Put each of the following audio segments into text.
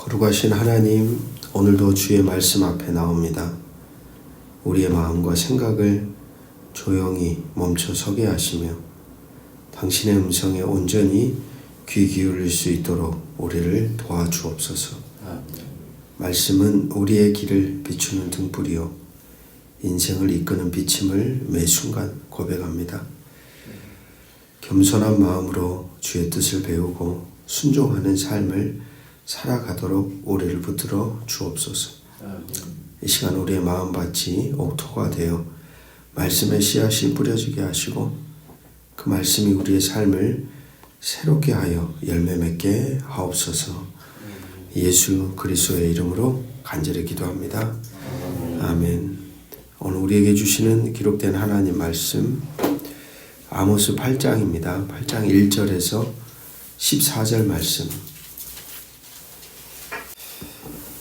거룩하신 하나님, 오늘도 주의 말씀 앞에 나옵니다. 우리의 마음과 생각을 조용히 멈춰 서게 하시며 당신의 음성에 온전히 귀 기울일 수 있도록 우리를 도와주옵소서. 말씀은 우리의 길을 비추는 등불이요 인생을 이끄는 비침을 매 순간 고백합니다. 겸손한 마음으로 주의 뜻을 배우고 순종하는 삶을 살아가도록 우리를 붙들어 주옵소서. 이 시간 우리의 마음밭이 옥토가 되어 말씀의 씨앗이 뿌려지게 하시고 그 말씀이 우리의 삶을 새롭게 하여 열매 맺게 하옵소서. 예수 그리스도의 이름으로 간절히 기도합니다. 아멘. 오늘 우리에게 주시는 기록된 하나님 말씀 아모스 8장입니다. 8장 1절에서 14절 말씀.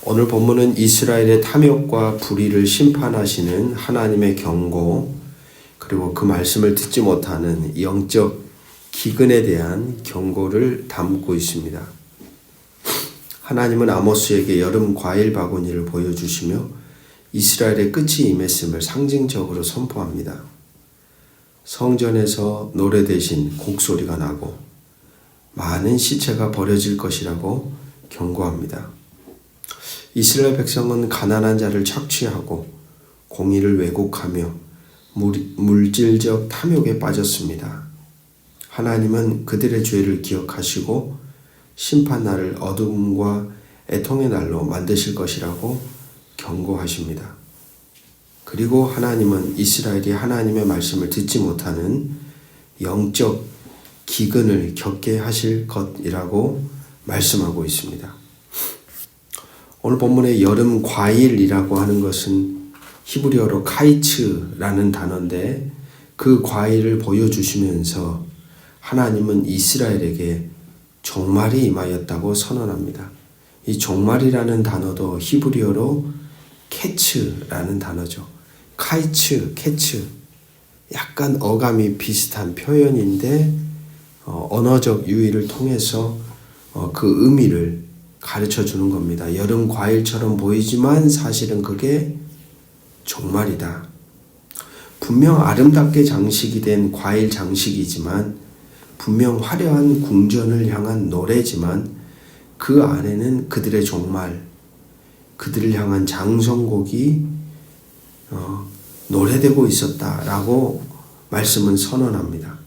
오늘 본문은 이스라엘의 탐욕과 불의를 심판하시는 하나님의 경고, 그리고 그 말씀을 듣지 못하는 영적 기근에 대한 경고를 담고 있습니다. 하나님은 아모스에게 여름 과일 바구니를 보여주시며 이스라엘의 끝이 임했음을 상징적으로 선포합니다. 성전에서 노래 대신 곡소리가 나고 많은 시체가 버려질 것이라고 경고합니다. 이스라엘 백성은 가난한 자를 착취하고 공의를 왜곡하며 물질적 탐욕에 빠졌습니다. 하나님은 그들의 죄를 기억하시고 심판날을 어둠과 애통의 날로 만드실 것이라고 경고하십니다. 그리고 하나님은 이스라엘이 하나님의 말씀을 듣지 못하는 영적 기근을 겪게 하실 것이라고 말씀하고 있습니다. 오늘 본문의 여름 과일이라고 하는 것은 히브리어로 카이츠라는 단어인데 그 과일을 보여주시면서 하나님은 이스라엘에게 종말이 임하였다고 선언합니다. 이 종말이라는 단어도 히브리어로 캐츠라는 단어죠. 카이츠, 캐츠. 약간 어감이 비슷한 표현인데 언어적 유의를 통해서 그 의미를 가르쳐 주는 겁니다. 여름 과일처럼 보이지만 사실은 그게 종말이다. 분명 아름답게 장식이 된 과일 장식이지만 분명 화려한 궁전을 향한 노래지만 그 안에는 그들의 종말, 그들을 향한 장성곡이 노래되고 있었다라고 말씀은 선언합니다.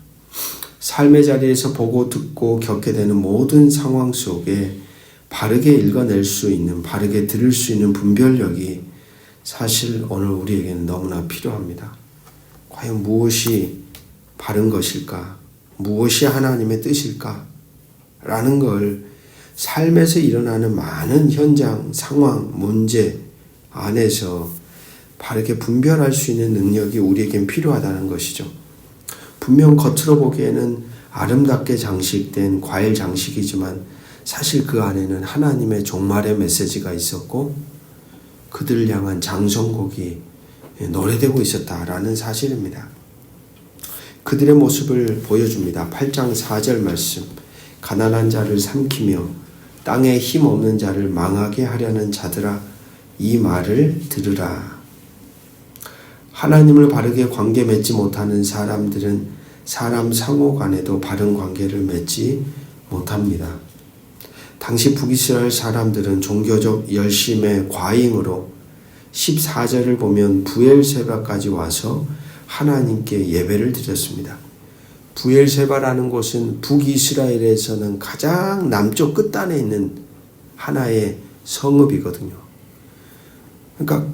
삶의 자리에서 보고 듣고 겪게 되는 모든 상황 속에 바르게 읽어낼 수 있는, 바르게 들을 수 있는 분별력이 사실 오늘 우리에게는 너무나 필요합니다. 과연 무엇이 바른 것일까? 무엇이 하나님의 뜻일까? 라는 걸 삶에서 일어나는 많은 현장, 상황, 문제 안에서 바르게 분별할 수 있는 능력이 우리에겐 필요하다는 것이죠. 분명 겉으로 보기에는 아름답게 장식된 과일 장식이지만 사실 그 안에는 하나님의 종말의 메시지가 있었고 그들을 향한 장성곡이 노래되고 있었다라는 사실입니다. 그들의 모습을 보여줍니다. 8장 4절 말씀. 가난한 자를 삼키며 땅에 힘없는 자를 망하게 하려는 자들아 이 말을 들으라. 하나님을 바르게 관계 맺지 못하는 사람들은 사람 상호 간에도 바른 관계를 맺지 못합니다. 당시 북이스라엘 사람들은 종교적 열심의 과잉으로 14절을 보면 부엘세바까지 와서 하나님께 예배를 드렸습니다. 부엘세바라는 곳은 북이스라엘에서는 가장 남쪽 끝단에 있는 하나의 성읍이거든요. 그러니까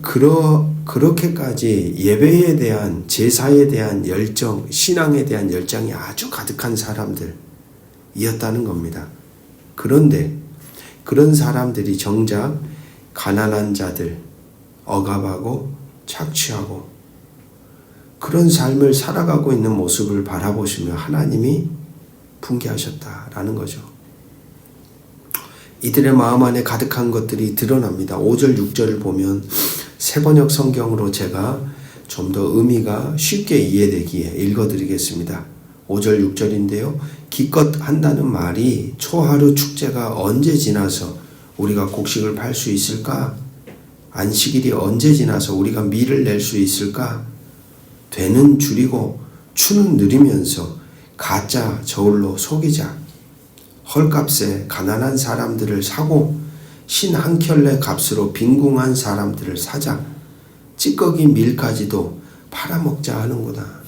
그렇게까지 예배에 대한, 제사에 대한 열정, 신앙에 대한 열정이 아주 가득한 사람들이었다는 겁니다. 그런데 그런 사람들이 정작 가난한 자들, 억압하고 착취하고 그런 삶을 살아가고 있는 모습을 바라보시며 하나님이 분개하셨다라는 거죠. 이들의 마음 안에 가득한 것들이 드러납니다. 5절, 6절을 보면 새번역 성경으로 제가 좀 더 의미가 쉽게 이해되기에 읽어드리겠습니다. 5절, 6절인데요. 기껏 한다는 말이 초하루 축제가 언제 지나서 우리가 곡식을 팔 수 있을까? 안식일이 언제 지나서 우리가 밀을 낼 수 있을까? 되는 줄이고 추는 느리면서 가짜 저울로 속이자. 헐값에 가난한 사람들을 사고 신 한 켤레 값으로 빈궁한 사람들을 사자. 찌꺼기 밀까지도 팔아먹자 하는구나.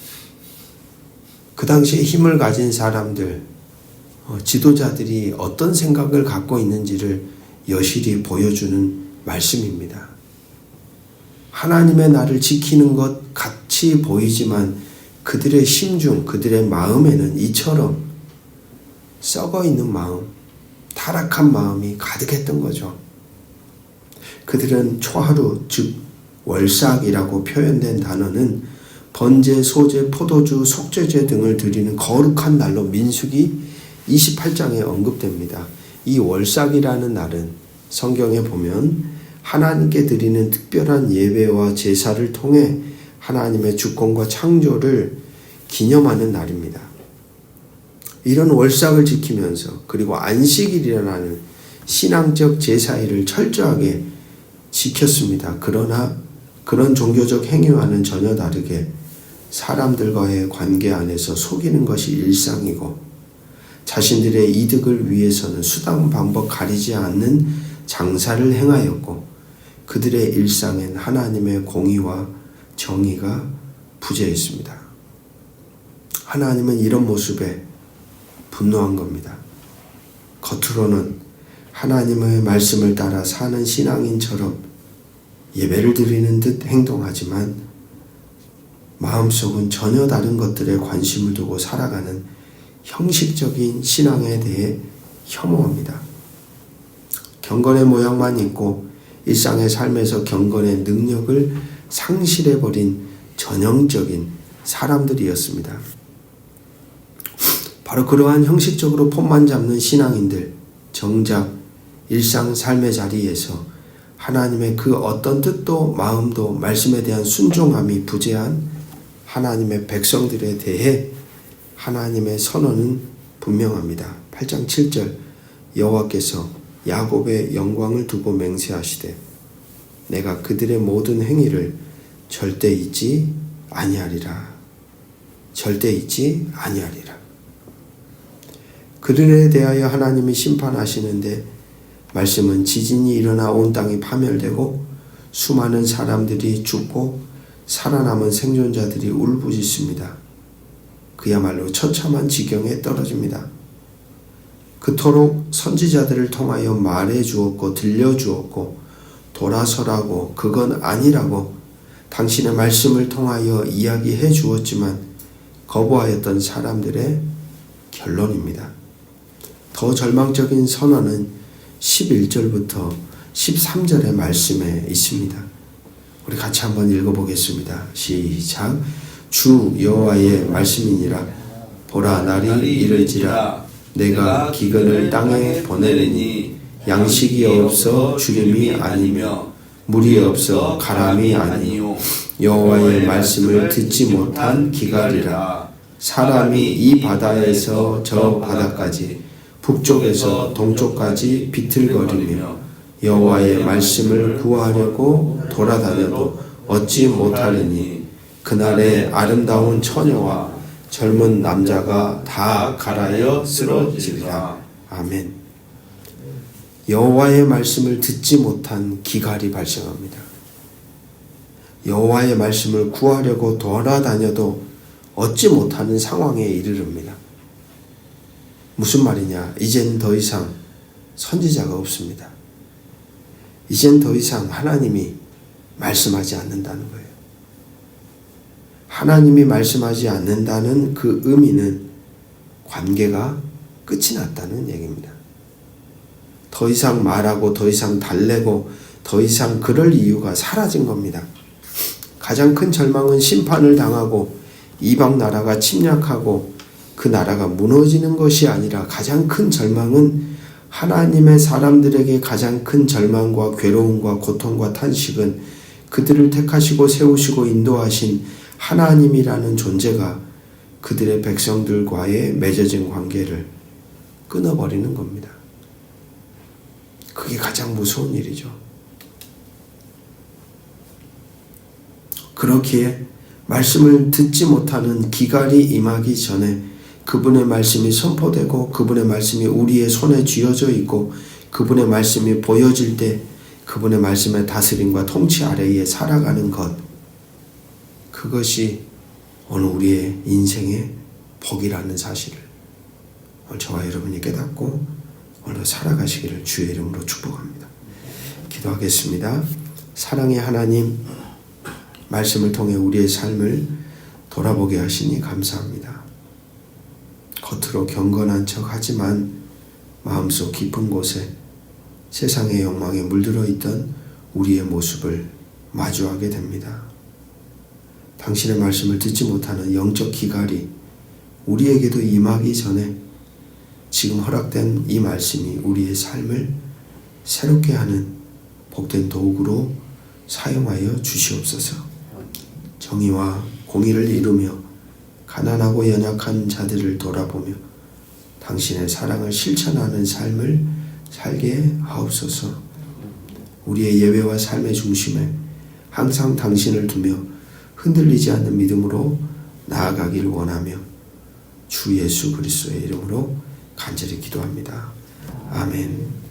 그 당시에 힘을 가진 사람들, 지도자들이 어떤 생각을 갖고 있는지를 여실히 보여주는 말씀입니다. 하나님의 나를 지키는 것 같이 보이지만 그들의 심중, 그들의 마음에는 이처럼 썩어있는 마음, 타락한 마음이 가득했던 거죠. 그들은 초하루, 즉 월삭이라고 표현된 단어는 번제, 소제, 포도주, 속죄제 등을 드리는 거룩한 날로 민수기 28장에 언급됩니다. 이 월삭이라는 날은 성경에 보면 하나님께 드리는 특별한 예배와 제사를 통해 하나님의 주권과 창조를 기념하는 날입니다. 이런 월삭을 지키면서 그리고 안식일이라는 신앙적 제사일을 철저하게 지켰습니다. 그러나 그런 종교적 행위와는 전혀 다르게 사람들과의 관계 안에서 속이는 것이 일상이고 자신들의 이득을 위해서는 수단 방법 가리지 않는 장사를 행하였고 그들의 일상엔 하나님의 공의와 정의가 부재했습니다. 하나님은 이런 모습에 분노한 겁니다. 겉으로는 하나님의 말씀을 따라 사는 신앙인처럼 예배를 드리는 듯 행동하지만 마음속은 전혀 다른 것들에 관심을 두고 살아가는 형식적인 신앙에 대해 혐오합니다. 경건의 모양만 있고 일상의 삶에서 경건의 능력을 상실해버린 전형적인 사람들이었습니다. 바로 그러한 형식적으로 폼만 잡는 신앙인들, 정작 일상 삶의 자리에서 하나님의 그 어떤 뜻도 마음도 말씀에 대한 순종함이 부재한 하나님의 백성들에 대해 하나님의 선언은 분명합니다. 8장 7절 여호와께서 야곱의 영광을 두고 맹세하시되 내가 그들의 모든 행위를 절대 잊지 아니하리라. 절대 잊지 아니하리라. 그들에 대하여 하나님이 심판하시는데 말씀은 지진이 일어나 온 땅이 파멸되고 수많은 사람들이 죽고 살아남은 생존자들이 울부짖습니다. 그야말로 처참한 지경에 떨어집니다. 그토록 선지자들을 통하여 말해 주었고 들려 주었고 돌아서라고 그건 아니라고 당신의 말씀을 통하여 이야기해 주었지만 거부하였던 사람들의 결론입니다. 더 절망적인 선언은 11절부터 13절의 말씀에 있습니다. 우리 같이 한번 읽어보겠습니다. 시작. 주 여호와의 말씀이니라. 보라 날이 이르지라. 내가 기근을 땅에 보내리니 양식이 없어 주림이 아니며 물이 없어 가람이 아니요 여호와의 말씀을 듣지 못한 기갈이라. 사람이 이 바다에서 저 바다까지 북쪽에서 동쪽까지 비틀거리며 여호와의 말씀을 구하려고 돌아다녀도 얻지 못하리니 그날에 아름다운 처녀와 젊은 남자가 다 갈아여 쓰러지리라. 아멘. 여호와의 말씀을 듣지 못한 기갈이 발생합니다. 여호와의 말씀을 구하려고 돌아다녀도 얻지 못하는 상황에 이르릅니다. 무슨 말이냐? 이젠 더 이상 선지자가 없습니다. 이젠 더 이상 하나님이 말씀하지 않는다는 거예요. 하나님이 말씀하지 않는다는 그 의미는 관계가 끝이 났다는 얘기입니다. 더 이상 말하고 더 이상 달래고 더 이상 그럴 이유가 사라진 겁니다. 가장 큰 절망은 심판을 당하고 이방 나라가 침략하고 그 나라가 무너지는 것이 아니라 가장 큰 절망은 하나님의 사람들에게 가장 큰 절망과 괴로움과 고통과 탄식은 그들을 택하시고 세우시고 인도하신 하나님이라는 존재가 그들의 백성들과의 맺어진 관계를 끊어버리는 겁니다. 그게 가장 무서운 일이죠. 그렇기에 말씀을 듣지 못하는 기갈이 임하기 전에 그분의 말씀이 선포되고 그분의 말씀이 우리의 손에 쥐어져 있고 그분의 말씀이 보여질 때 그분의 말씀의 다스림과 통치 아래에 살아가는 것, 그것이 오늘 우리의 인생의 복이라는 사실을 오늘 저와 여러분이 깨닫고 오늘 살아가시기를 주의 이름으로 축복합니다. 기도하겠습니다. 사랑의 하나님, 말씀을 통해 우리의 삶을 돌아보게 하시니 감사합니다. 겉으로 경건한 척 하지만 마음속 깊은 곳에 세상의 욕망에 물들어 있던 우리의 모습을 마주하게 됩니다. 당신의 말씀을 듣지 못하는 영적 기갈이 우리에게도 임하기 전에 지금 허락된 이 말씀이 우리의 삶을 새롭게 하는 복된 도구로 사용하여 주시옵소서. 정의와 공의를 이루며 가난하고 연약한 자들을 돌아보며 당신의 사랑을 실천하는 삶을 살게 하옵소서. 우리의 예배와 삶의 중심에 항상 당신을 두며 흔들리지 않는 믿음으로 나아가기를 원하며 주 예수 그리스도의 이름으로 간절히 기도합니다. 아멘.